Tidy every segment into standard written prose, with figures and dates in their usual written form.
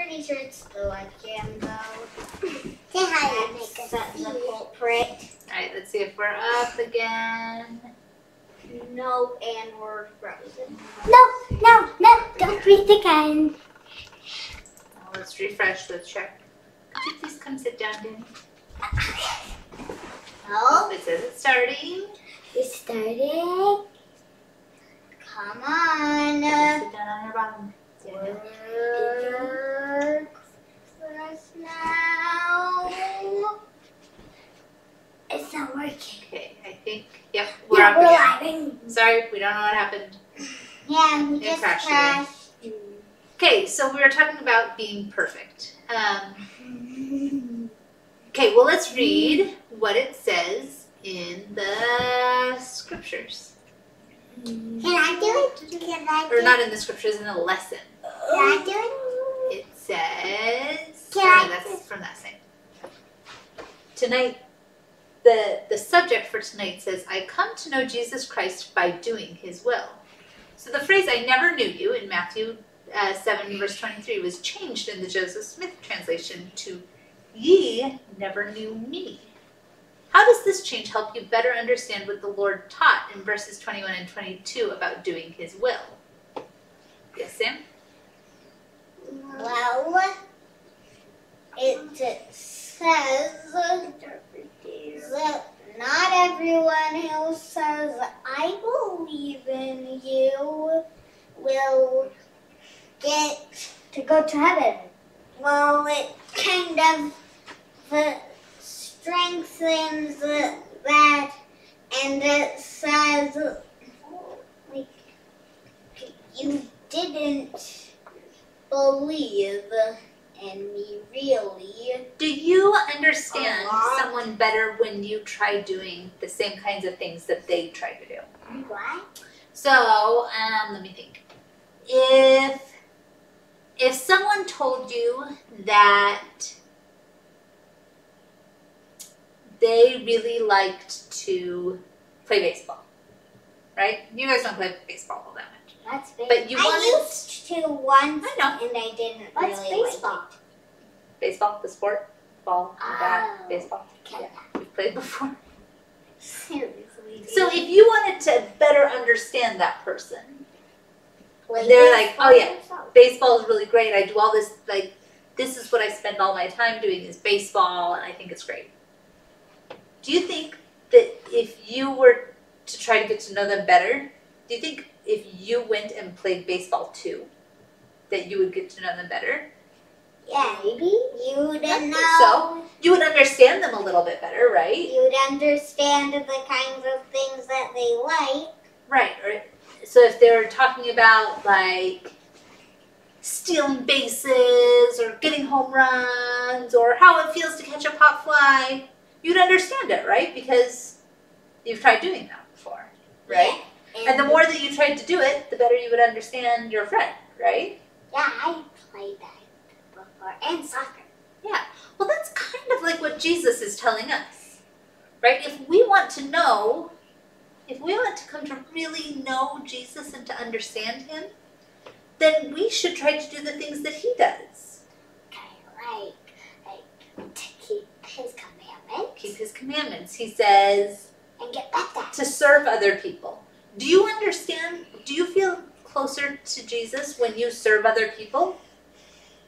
pretty sure it's the legend, though. Say hi and make us That's see. the culprit. Alright, let's see if we're up again. Nope, and we're frozen. No, don't breathe again. Now let's refresh. Let's check. Could you please come sit down, Danny? Oh, It says it's starting. We started. come on. Sit down on your bottom. Work for us now. It's not working. Okay, I think, yep, we're up we're again. living. Sorry, we don't know what happened. Yeah, we It just crashed again. crashed. Okay, so we were talking about being perfect. Okay, well, let's read what it says in the scriptures. Can I do it? Can I do Or it? not in the scriptures, in the lesson. Can I do it? It says, Can I- no, that's from that side. Tonight, the subject for tonight says, I come to know Jesus Christ by doing his will. So the phrase, I never knew you, in Matthew 7, verse 23, was changed in the Joseph Smith translation to, ye never knew me. How does this change help you better understand what the Lord taught in verses 21 and 22 about doing his will? Yes, Sam? Well, it says that not everyone who says, I believe in you, will get To go to heaven. well, it kind of strengthens that, and it says, like, you didn't believe in me, really. Do you understand A lot. someone better when you try doing the same kinds of things that they try to do? What? So, let me think. If someone told you that they really liked to play baseball, right? You guys don't play baseball all that much. That's big. But you I wanted used to once, I know. and I didn't What's really baseball? like baseball, the sport, ball, bat, Oh. baseball. Okay. Yeah, we've played before. it. Seriously. So if you wanted to better understand that person, when they're like, oh yeah, baseball is really great. I do all this, like, this is what I spend all my time doing is baseball, and I think it's great. Do you think that if you were to try to get to know them better, do you think if you went and played baseball too, that you would get to know them better? Yeah, Maybe. you would think know. so. You would understand them a little bit better, right? You would understand the kinds of things that they like. Right. Or, so if they were talking about, like, stealing bases or getting home runs or how it feels to catch a pop fly, you'd understand it, right? Because you've tried doing that before, right? Yeah. And the more that you tried to do it, the better you would understand your friend, right? Yeah, I played that before. And soccer. Yeah. Well, that's kind of like what Jesus is telling us, right? If we want to know, if we want to come to really know Jesus and to understand him, then we should try to do the things that he does. Okay, like to keep his commandments Keep his commandments. He says and get baptized. to serve other people. Do you understand? Do you feel closer to Jesus when you serve other people?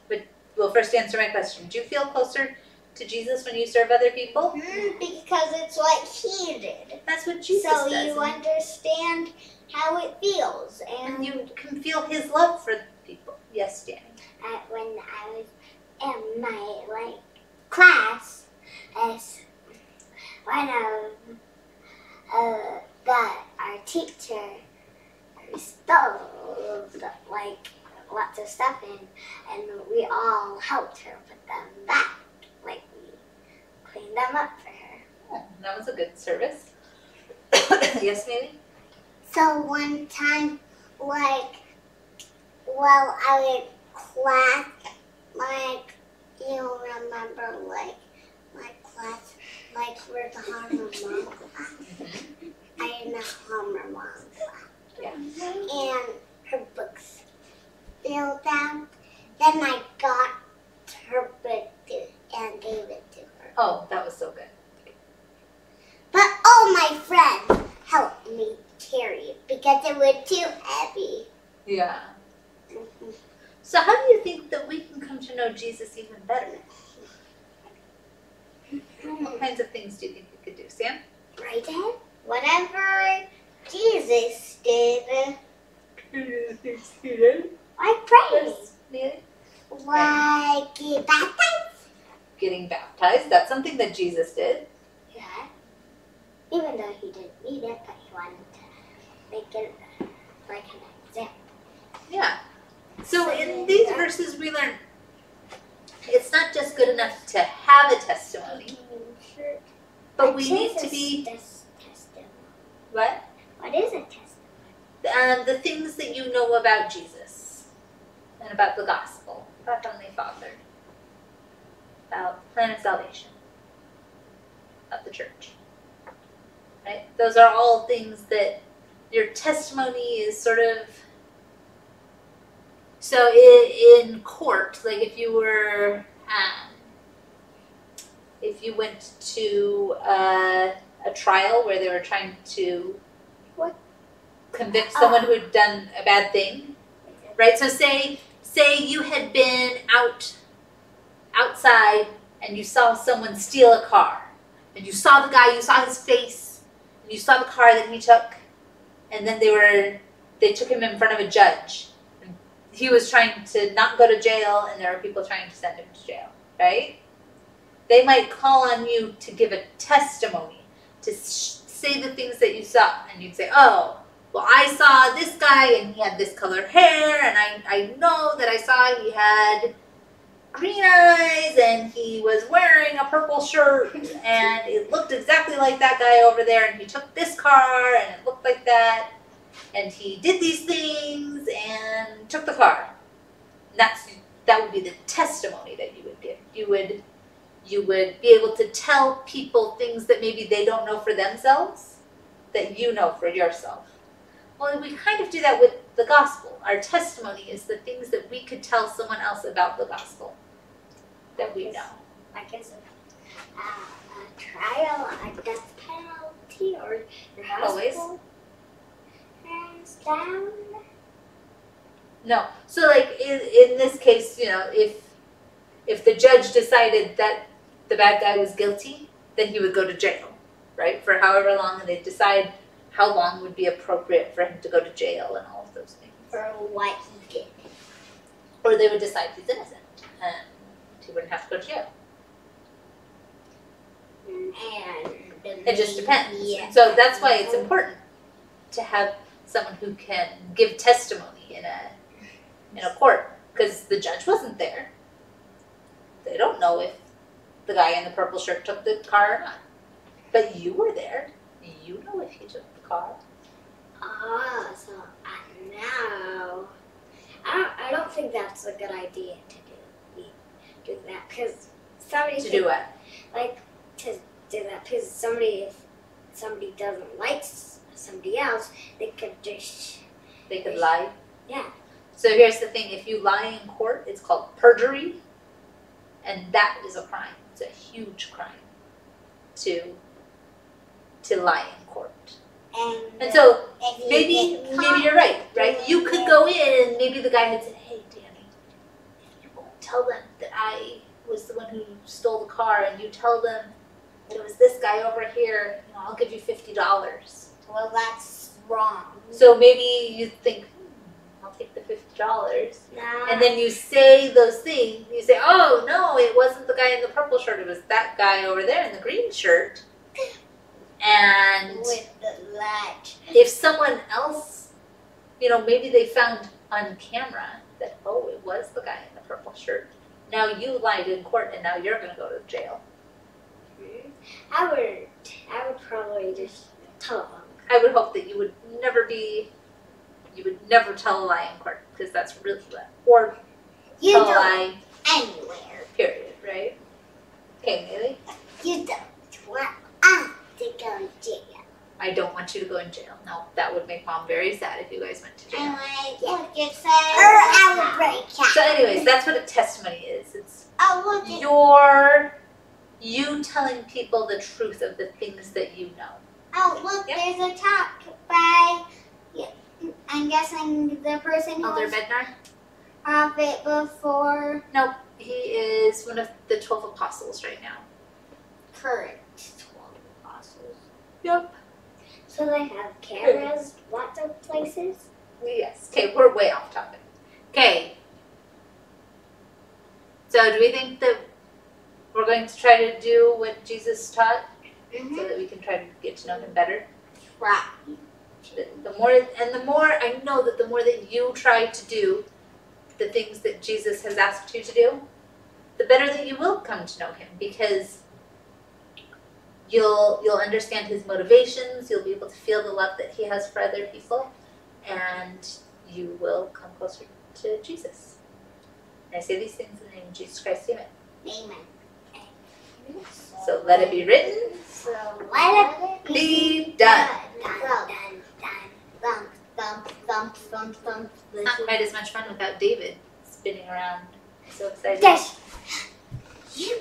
But well, first answer my question. Do you feel closer to Jesus when you serve other people? Because it's what he did. That's what Jesus So does. you understand how it feels. And you can feel his love for people. Yes, Danny. When I was in my class, as one of our teacher stole lots of stuff in, and we all helped her put them back. Like we cleaned them up for her. Oh, that was a good service. Yes, maybe? So one time, while I was in class, you remember, my class, where the Homer Mom class? I in the Homer Mom class. Yeah. And her books fell down. Then I got because it was too heavy. Yeah. So how do you think that we can come to know Jesus even better? What kinds of things do you think we could do, Sam? Right, Dad? Whatever Jesus did, I pray. Like get baptized. Getting baptized, that's something that Jesus did. Yeah. Even though he didn't need it, but he wanted to make it like an example. Yeah. So in these verses we learn it's not just good enough to have a testimony, but we need to be Testimony. what? What is a testimony? The things that you know about Jesus and about the gospel, about Heavenly Father, about the plan of salvation, about the church. Right? Those are all things that your testimony is sort of. So in court, like if you were, if you went to a trial where they were trying to convict someone who had done a bad thing, right? So say you had been outside and you saw someone steal a car, and you saw the guy, you saw his face, and you saw the car that he took, and then they took him in front of a judge. He was trying to not go to jail, and there were people trying to send him to jail, right? They might call on you to give a testimony, to say the things that you saw, and you'd say, oh, well, I saw this guy, and he had this color hair, and I know that I saw he had green eyes, and he was wearing a purple shirt, and it looked exactly like that guy over there, and he took this car, and it looked like that, and he did these things, and took the car. And that would be the testimony that you would give. You would be able to tell people things that maybe they don't know for themselves, that you know for yourself. Well, we kind of do that with the gospel. Our testimony is the things that we could tell someone else about the gospel that we know. I guess a trial, a death penalty, or your house Always. hands down. No. So like in this case, you know, if the judge decided that the bad guy was guilty, then he would go to jail, right? For however long, and they'd decide how long would be appropriate for him to go to jail and all of those things. For what he did. Or they would decide he's innocent and he wouldn't have to go to jail. And It just depends. Yeah. So that's why it's important to have someone who can give testimony in a court, because the judge wasn't there. They don't know if the guy in the purple shirt took the car or not. But you were there. You know if he took the car. So now I don't think that's a good idea to do that, because somebody To do what? like to do that, because if somebody doesn't like somebody else, they could just They could lie. yeah. So here's the thing. If you lie in court, it's called perjury. And that is a crime. It's a huge crime to lie in court. And so maybe you're right? You could go in and maybe the guy had said, hey, Danny, if you won't tell them that I was the one who stole the car, and you tell them that it was this guy over here, you know, I'll give you $50. Well, that's wrong. So maybe you think, I'll take the $50. No. And then you say those things. You say, oh, no, it wasn't the guy in the purple shirt. It was that guy over there in the green shirt. And with the light. if someone else, you know, maybe they found on camera that, oh, it was the guy in the purple shirt. Now you lied in court, and now you're going to go to jail. I would probably just tell them. I would hope that you would never tell a lie in court, because that's really bad. Or You tell a don't lie, anywhere. period, right? Okay, Haley? You don't want us to go to jail. I don't want you to go in jail. No, that would make Mom very sad if you guys went to jail. I would break out. So anyways, that's what a testimony is. It's I would you telling people the truth of the things that you know. Oh, look, Yep. there's a talk by I'm guessing the person who Elder was Bednar? prophet before Nope. He is one of the 12 apostles right now. current 12 apostles. Yep. So they have cameras lots of places. Yes. Okay, we're way off topic. Okay. So do we think that we're going to try to do what Jesus taught so that we can try to get to know him better? Right. The more I know that the more that you try to do the things that Jesus has asked you to do, the better that you will come to know him, because you'll understand his motivations, you'll be able to feel the love that he has for other people, and you will come closer to Jesus. And I say these things in the name of Jesus Christ, amen. Amen. So let it be written, So let it be done. Thump, thump, thump, thump, thump. Not quite as much fun without David spinning around. So excited. Dash. You.